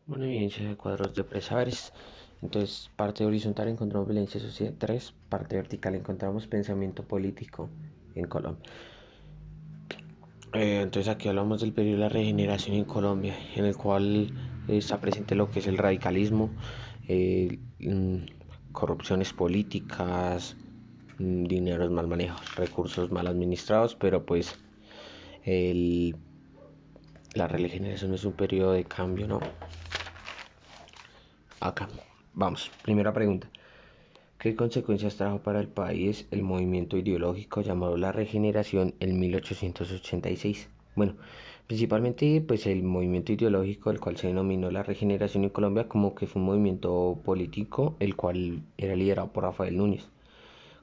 Una evidencia de cuadros de presaberes. Entonces, parte horizontal encontramos violencia social. 3. Parte vertical encontramos pensamiento político en Colombia. Entonces aquí hablamos del periodo de la regeneración en Colombia, en el cual está presente lo que es el radicalismo, eh, corrupciones políticas, dineros mal manejados, recursos mal administrados, pero pues el, la regeneración es un periodo de cambio, ¿no? Acá, vamos, primera pregunta. ¿Qué consecuencias trajo para el país el movimiento ideológico llamado la Regeneración en 1886? Bueno, principalmente pues el movimiento ideológico, el cual se denominó la Regeneración en Colombia, como que fue un movimiento político, el cual era liderado por Rafael Núñez,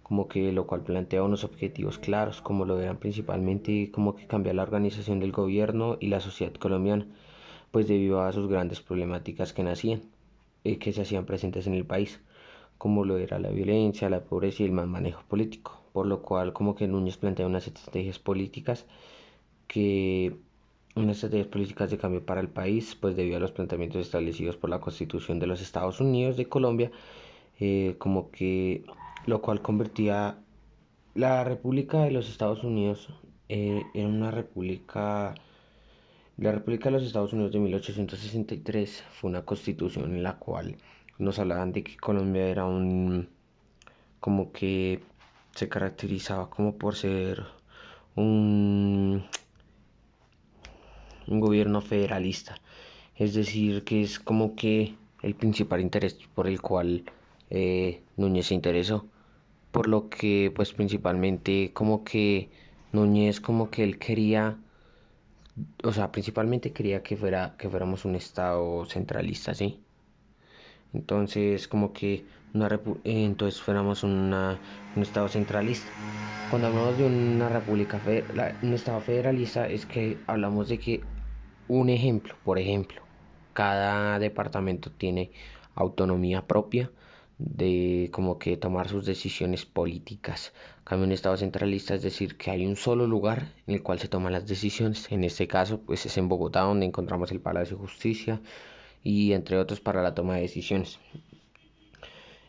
como que lo cual planteaba unos objetivos claros, como lo eran principalmente como que cambiar la organización del gobierno y la sociedad colombiana, pues debido a sus grandes problemáticas que nacían, que se hacían presentes en el país, como lo era la violencia, la pobreza y el mal manejo político, por lo cual como que Núñez plantea que unas estrategias políticas de cambio para el país, pues debido a los planteamientos establecidos por la Constitución de los Estados Unidos de Colombia, como que lo cual convertía la República de los Estados Unidos en una república. La República de los Estados Unidos de 1863 fue una constitución en la cual nos hablaban de que Colombia era como que se caracterizaba como por ser un, un gobierno federalista, es decir, que es como que el principal interés por el cual Núñez se interesó, por lo que pues principalmente como que Núñez como que él quería, o sea, principalmente quería que fuéramos un estado centralista, ¿sí? Entonces, como que entonces fuéramos un estado centralista. Cuando hablamos de una un estado federalista, es que hablamos de que un ejemplo, por ejemplo, cada departamento tiene autonomía propia de como que tomar sus decisiones políticas. Cambio un estado centralista, es decir, que hay un solo lugar en el cual se toman las decisiones. En este caso, pues es en Bogotá, donde encontramos el Palacio de Justicia y entre otros para la toma de decisiones.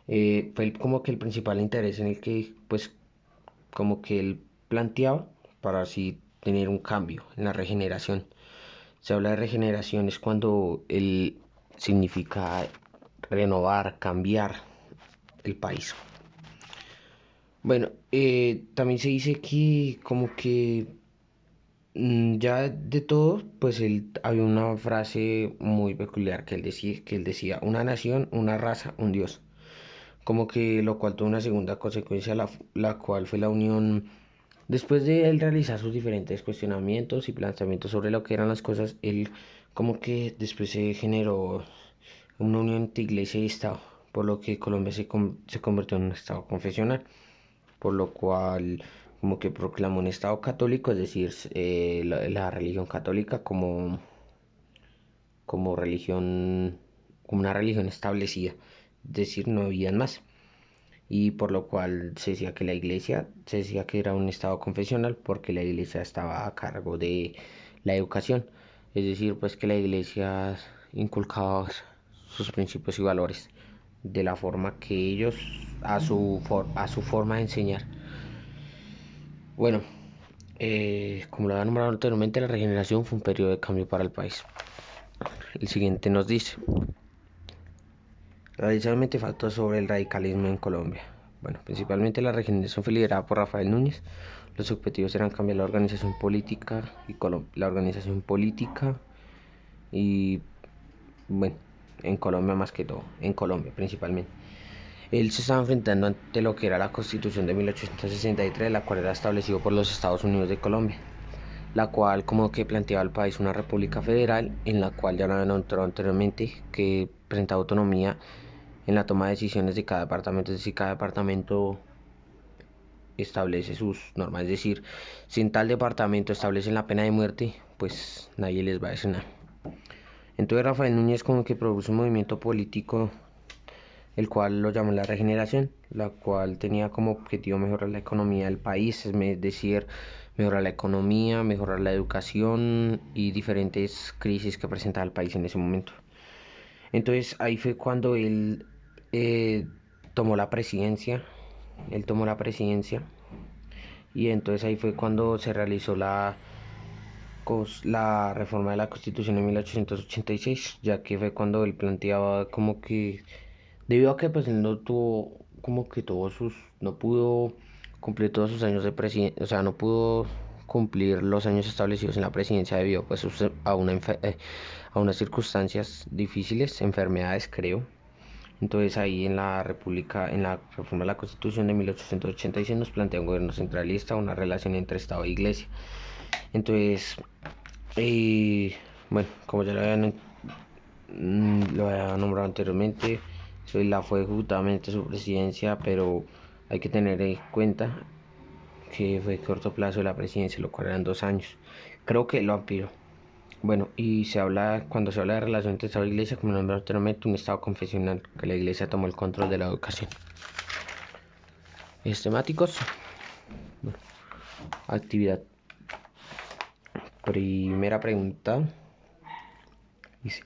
Fue como que el principal interés en el que pues como que él planteaba para así tener un cambio en la regeneración. Se habla de regeneración es cuando él significa renovar, cambiar el país. Bueno, también se dice que como que ya de todo, pues él había una frase muy peculiar que él decía, una nación, una raza, un dios. Como que lo cual tuvo una segunda consecuencia, la cual fue la unión. Después de él realizar sus diferentes cuestionamientos y planteamientos sobre lo que eran las cosas, él como que después se generó una unión entre iglesia y Estado, por lo que Colombia se convirtió en un Estado confesional, por lo cual como que proclamó un Estado católico, es decir, la religión católica como religión, como una religión establecida, es decir, no habían más y por lo cual se decía que era un estado confesional porque la iglesia estaba a cargo de la educación, es decir, pues que la iglesia inculcaba sus principios y valores de la forma que ellos a su forma de enseñar. Bueno, como lo había nombrado anteriormente, la regeneración fue un periodo de cambio para el país. El siguiente nos dice, tradicionalmente factores sobre el radicalismo en Colombia. Bueno, principalmente la regeneración fue liderada por Rafael Núñez. Los objetivos eran cambiar la organización política y bueno, en Colombia más que todo, en Colombia principalmente. Él se estaba enfrentando ante lo que era la Constitución de 1863, la cual era establecido por los Estados Unidos de Colombia, la cual como que planteaba al país una república federal en la cual ya lo habían entrado anteriormente, que presentaba autonomía en la toma de decisiones de cada departamento, es decir, cada departamento establece sus normas, es decir, si en tal departamento establecen la pena de muerte, pues nadie les va a decir nada. Entonces Rafael Núñez como que produce un movimiento político, el cual lo llamó la regeneración, la cual tenía como objetivo mejorar la economía del país, es decir, mejorar la economía, mejorar la educación y diferentes crisis que presentaba el país en ese momento. Entonces ahí fue cuando eh, tomó la presidencia, él tomó la presidencia y entonces ahí fue cuando se realizó la reforma de la Constitución en 1886, ya que fue cuando él planteaba como que, debido a que pues él no tuvo como que no pudo cumplir todos sus años de presidencia, o sea, no pudo cumplir los años establecidos en la presidencia debido pues a unas circunstancias difíciles, enfermedades creo. Entonces ahí en la República, en la reforma de la Constitución de 1886 nos plantea un gobierno centralista, una relación entre Estado e Iglesia. Entonces, bueno, como ya lo había nombrado anteriormente, la fue justamente su presidencia, pero hay que tener en cuenta que fue corto plazo de la presidencia, lo cual eran 2 años. Creo que lo amplió. Bueno, y cuando se habla de relación entre Estado e Iglesia, como nombré anteriormente, un Estado confesional, que la Iglesia tomó el control de la educación. Temáticos, bueno, actividad. Primera pregunta, dice,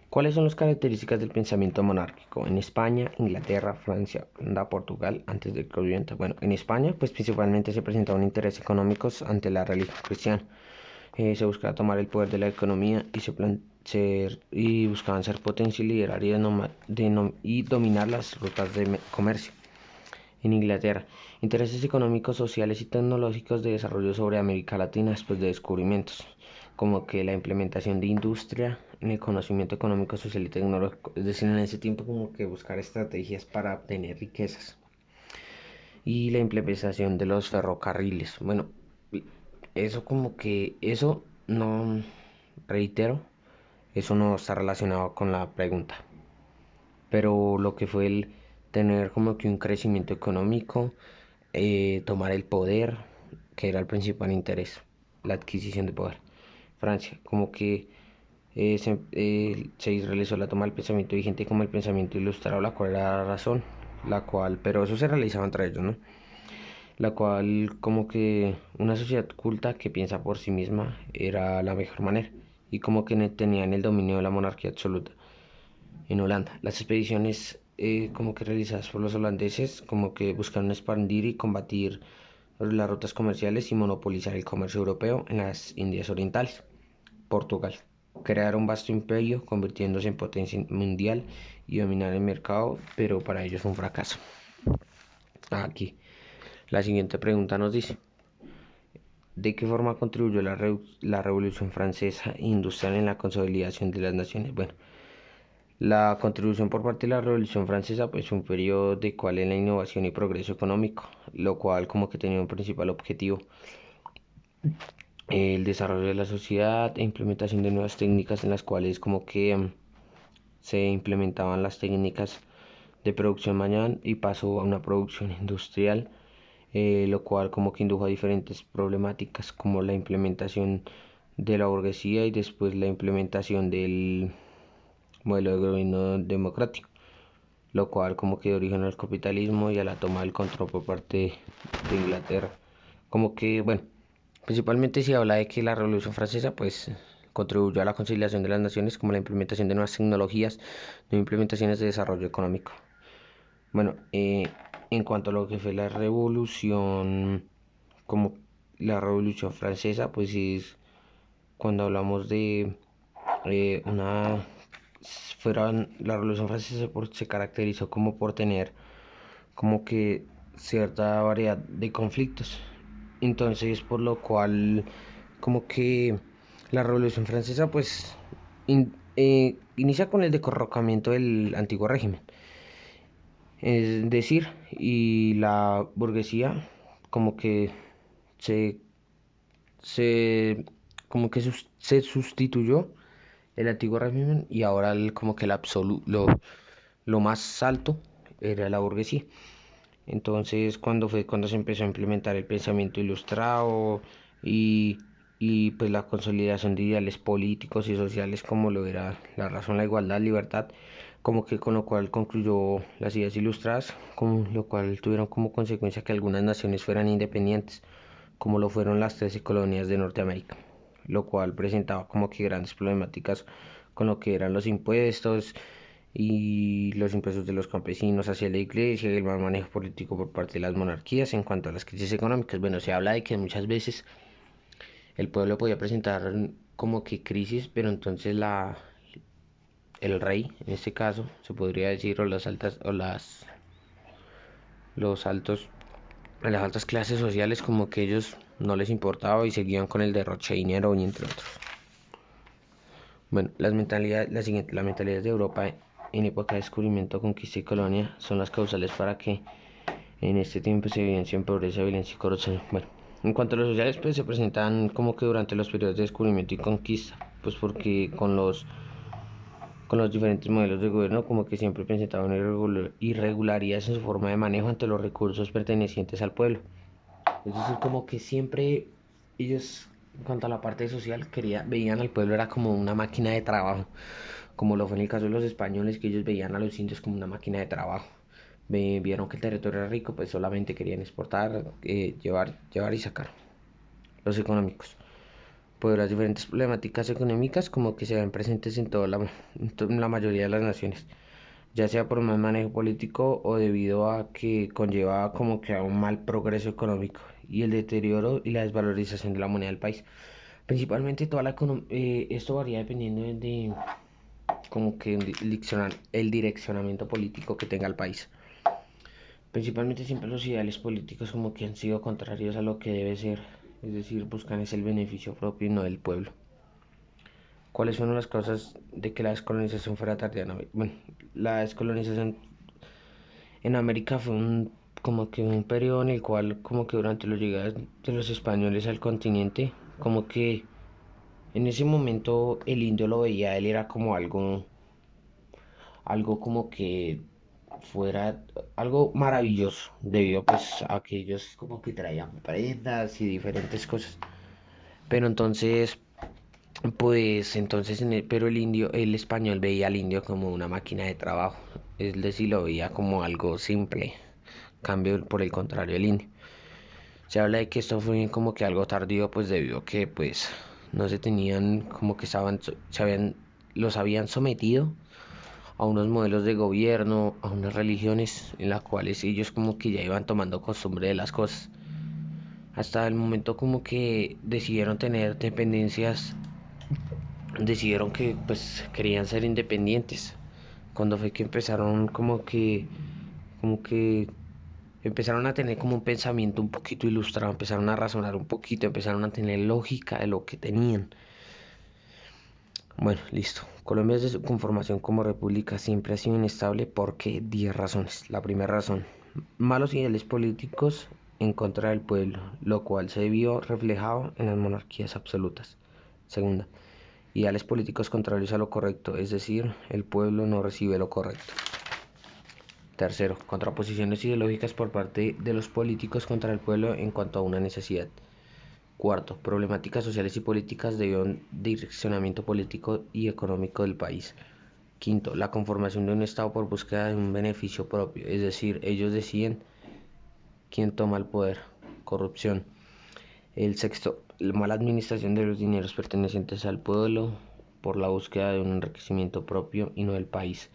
¿cuáles son las características del pensamiento monárquico en España, Inglaterra, Francia, Holanda, Portugal, antes del Occidente? Bueno, en España, pues principalmente se presentaban intereses económicos ante la religión cristiana. Se buscaba tomar el poder de la economía y buscaban ser potencia y liderar y dominar las rutas de comercio. En Inglaterra, intereses económicos, sociales y tecnológicos de desarrollo sobre América Latina después de descubrimientos, como que la implementación de industria en el conocimiento económico, social y tecnológico, es decir, en ese tiempo como que buscar estrategias para obtener riquezas y la implementación de los ferrocarriles. Bueno, eso como que, eso no, reitero, eso no está relacionado con la pregunta, pero lo que fue el tener como que un crecimiento económico, tomar el poder, que era el principal interés, la adquisición de poder. Francia, como que se realizó la toma del pensamiento vigente como el pensamiento ilustrado, la cual era la razón, pero eso se realizaba entre ellos, ¿no? La cual como que una sociedad culta que piensa por sí misma era la mejor manera y como que tenían el dominio de la monarquía absoluta. En Holanda, las expediciones como que realizadas por los holandeses como que buscaron expandir y combatir las rutas comerciales y monopolizar el comercio europeo en las Indias Orientales. Portugal, crear un vasto imperio convirtiéndose en potencia mundial y dominar el mercado, pero para ellos fue un fracaso. Aquí, la siguiente pregunta nos dice, ¿de qué forma contribuyó la Revolución Francesa industrial en la consolidación de las naciones? Bueno, la contribución por parte de la Revolución Francesa pues fue un periodo de cual en la innovación y progreso económico, lo cual como que tenía un principal objetivo, el desarrollo de la sociedad e implementación de nuevas técnicas en las cuales como que se implementaban las técnicas de producción manual y pasó a una producción industrial, lo cual como que indujo a diferentes problemáticas como la implementación de la burguesía y después la implementación del modelo de gobierno democrático, lo cual como que dio origen al capitalismo y a la toma del control por parte de Inglaterra. Como que, bueno, principalmente se habla de que la Revolución Francesa pues contribuyó a la conciliación de las naciones como la implementación de nuevas tecnologías, de implementaciones de desarrollo económico. Bueno, en cuanto a lo que fue la revolución, como la Revolución Francesa, pues es cuando hablamos de una la Revolución Francesa se caracterizó como por tener como que cierta variedad de conflictos. Entonces, por lo cual, como que la Revolución Francesa, pues, inicia con el derrocamiento del antiguo régimen. Es decir, y la burguesía, como que se, se como que se sustituyó el antiguo régimen y ahora como que lo más alto era la burguesía. Entonces, cuando se empezó a implementar el pensamiento ilustrado y, y pues la consolidación de ideales políticos y sociales como lo era la razón, la igualdad, la libertad, como que con lo cual concluyó las ideas ilustradas, con lo cual tuvieron como consecuencia que algunas naciones fueran independientes, como lo fueron las 13 colonias de Norteamérica, lo cual presentaba como que grandes problemáticas con lo que eran los impuestos y los impuestos de los campesinos hacia la iglesia y el mal manejo político por parte de las monarquías en cuanto a las crisis económicas. Bueno, se habla de que muchas veces el pueblo podía presentar como que crisis, pero entonces el rey, en este caso, se podría decir, o las altas, o los altos, las altas clases sociales, como que ellos no les importaba y seguían con el derroche de dinero y entre otros. Bueno, las mentalidades de Europa en época de descubrimiento, conquista y colonia son las causales para que en este tiempo se evidencien pobreza, violencia y corrupción. Bueno, en cuanto a los sociales, pues se presentan como que durante los periodos de descubrimiento y conquista, pues porque con los diferentes modelos de gobierno como que siempre presentaban irregularidades en su forma de manejo ante los recursos pertenecientes al pueblo. Es decir, como que siempre ellos, en cuanto a la parte social, veían al pueblo era como una máquina de trabajo, como lo fue en el caso de los españoles, que ellos veían a los indios como una máquina de trabajo. Vieron que el territorio era rico, pues solamente querían exportar, llevar y sacar. Los económicos. Pues las diferentes problemáticas económicas como que se ven presentes en la mayoría de las naciones, ya sea por un mal manejo político o debido a que conllevaba como que a un mal progreso económico y el deterioro y la desvalorización de la moneda del país. Principalmente esto varía dependiendo de como que el direccionamiento político que tenga el país. Principalmente siempre los ideales políticos como que han sido contrarios a lo que debe ser, es decir, buscan es el beneficio propio y no del pueblo. ¿Cuáles fueron las causas de que la descolonización fuera tardía? Bueno, la descolonización en América fue como que un periodo en el cual como que durante la llegada de los españoles al continente, como que en ese momento el indio lo veía, él era como algo como que fuera algo maravilloso, debido pues a que ellos como que traían prendas y diferentes cosas. Pero entonces, pero el español veía al indio como una máquina de trabajo, es decir, lo veía como algo simple. Cambio, por el contrario, el indio. Se habla de que esto fue como que algo tardío, pues debido a que pues no se tenían, como que los habían sometido a unos modelos de gobierno, a unas religiones en las cuales ellos como que ya iban tomando costumbre de las cosas. Hasta el momento como que decidieron tener dependencias, decidieron que pues querían ser independientes. Cuando fue que empezaron como que empezaron a tener como un pensamiento un poquito ilustrado, empezaron a razonar un poquito, empezaron a tener lógica de lo que tenían. Bueno, listo. Colombia desde su conformación como república siempre ha sido inestable porque 10 razones. La primera razón, malos ideales políticos en contra del pueblo, lo cual se vio reflejado en las monarquías absolutas. Segunda, ideales políticos contrarios a lo correcto, es decir, el pueblo no recibe lo correcto. Tercero, contraposiciones ideológicas por parte de los políticos contra el pueblo en cuanto a una necesidad. Cuarto, problemáticas sociales y políticas debido a un direccionamiento político y económico del país. Quinto, la conformación de un Estado por búsqueda de un beneficio propio, es decir, ellos deciden quién toma el poder. Corrupción. El sexto, la mala administración de los dineros pertenecientes al pueblo por la búsqueda de un enriquecimiento propio y no del país.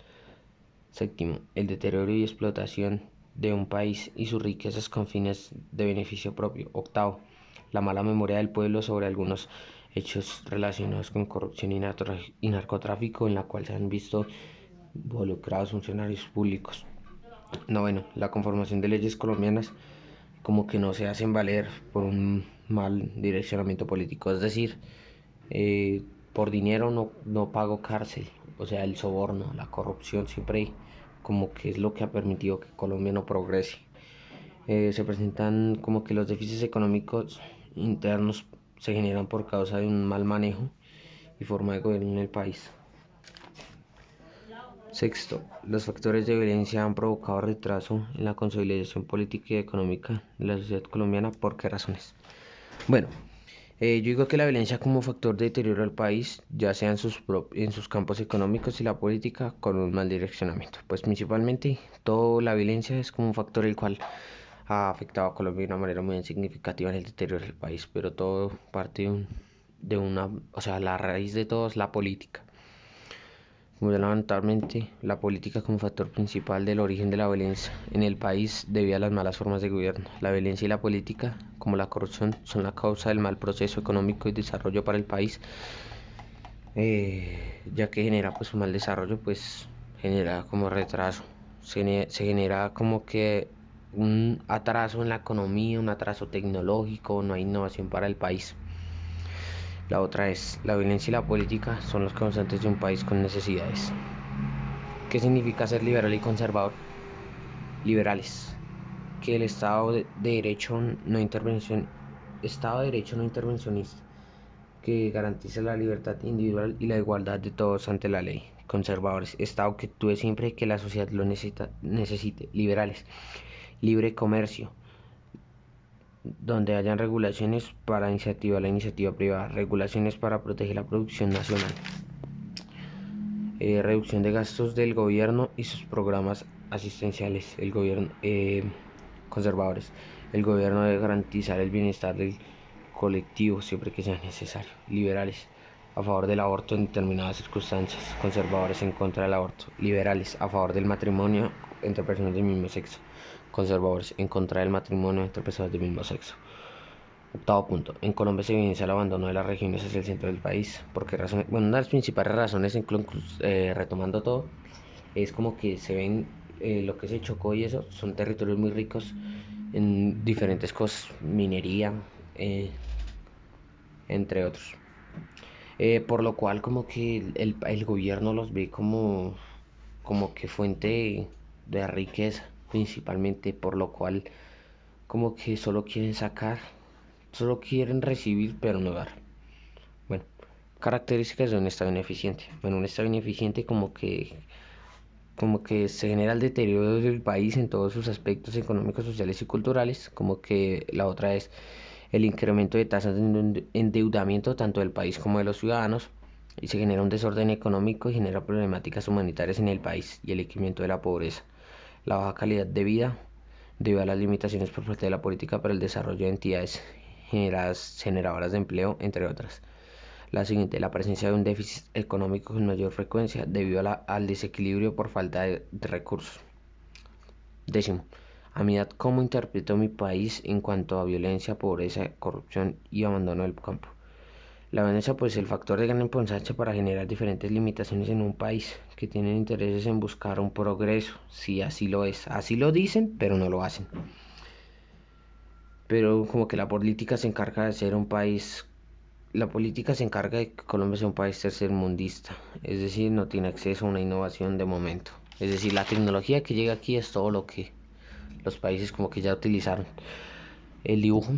Séptimo, el deterioro y explotación de un país y sus riquezas con fines de beneficio propio. Octavo, la mala memoria del pueblo sobre algunos hechos relacionados con corrupción y narcotráfico en la cual se han visto involucrados funcionarios públicos. Noveno, la conformación de leyes colombianas como que no se hacen valer por un mal direccionamiento político, es decir, por dinero no pago cárcel, o sea, el soborno, la corrupción siempre como que es lo que ha permitido que Colombia no progrese. Se presentan como que los déficits económicos internos se generan por causa de un mal manejo y forma de gobierno en el país. Sexto, los factores de violencia han provocado retraso en la consolidación política y económica de la sociedad colombiana. ¿Por qué razones? Bueno, yo digo que la violencia como factor de deterioro del país, ya sea en sus campos económicos y la política, con un mal direccionamiento. Pues principalmente toda la violencia es como un factor el cual ha afectado a Colombia de una manera muy significativa en el deterioro del país, pero todo parte o sea, la raíz de todo es la política. Fundamentalmente, la política como factor principal del origen de la violencia en el país debido a las malas formas de gobierno. La violencia y la política, como la corrupción, son la causa del mal proceso económico y desarrollo para el país, ya que genera pues un mal desarrollo, pues genera como retraso, se genera como que un atraso en la economía, un atraso tecnológico, no hay innovación para el país. La otra es, la violencia y la política son los causantes de un país con necesidades. ¿Qué significa ser liberal y conservador? Liberales, que el Estado de Derecho no intervencionista, que garantiza la libertad individual y la igualdad de todos ante la ley. Conservadores, Estado que actúe siempre que la sociedad lo necesite. Liberales, libre comercio, donde hayan regulaciones para incentivar la iniciativa privada, regulaciones para proteger la producción nacional, reducción de gastos del gobierno y sus programas asistenciales. Conservadores, el gobierno debe garantizar el bienestar del colectivo siempre que sea necesario. Liberales, a favor del aborto en determinadas circunstancias. Conservadores, en contra del aborto. Liberales, a favor del matrimonio entre personas del mismo sexo. Conservadores, en contra del matrimonio entre personas del mismo sexo. Octavo punto. En Colombia se evidencia el abandono de las regiones hacia el centro del país. ¿Por qué razones? Bueno, una de las principales razones, retomando todo, es como que se ven lo que se Chocó y eso, son territorios muy ricos en diferentes cosas, minería, entre otros. Por lo cual como que el gobierno los ve como que fuente de riqueza, principalmente, por lo cual como que solo quieren recibir pero no dar. Bueno, características de un Estado ineficiente. Bueno, un Estado ineficiente como que se genera el deterioro del país en todos sus aspectos económicos, sociales y culturales, como que la otra es el incremento de tasas de endeudamiento tanto del país como de los ciudadanos, y se genera un desorden económico y genera problemáticas humanitarias en el país y el incremento de la pobreza, la baja calidad de vida debido a las limitaciones por parte de la política para el desarrollo de entidades generadoras de empleo, entre otras. La siguiente, la presencia de un déficit económico con mayor frecuencia debido al desequilibrio por falta de recursos. Décimo, a mi edad, ¿cómo interpreto mi país en cuanto a violencia, pobreza, corrupción y abandono del campo? La violencia pues es el factor de gran importancia para generar diferentes limitaciones en un país que tienen intereses en buscar un progreso, si así lo es. Así lo dicen, pero no lo hacen. Pero como que la política se encarga de que Colombia sea un país tercermundista, es decir, no tiene acceso a una innovación de momento. Es decir, la tecnología que llega aquí es todo lo que los países como que ya utilizaron. El dibujo,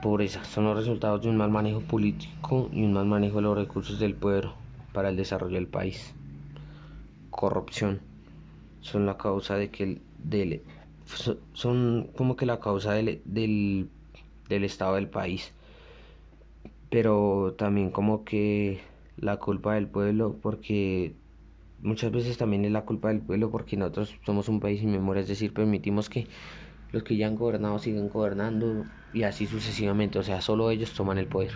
pobreza, son los resultados de un mal manejo político y un mal manejo de los recursos del pueblo para el desarrollo del país. Corrupción, son la causa de que son como que la causa del estado del país, pero también como que la culpa del pueblo, porque muchas veces también es la culpa del pueblo porque nosotros somos un país sin memoria, es decir, permitimos que los que ya han gobernado sigan gobernando y así sucesivamente, o sea, solo ellos toman el poder.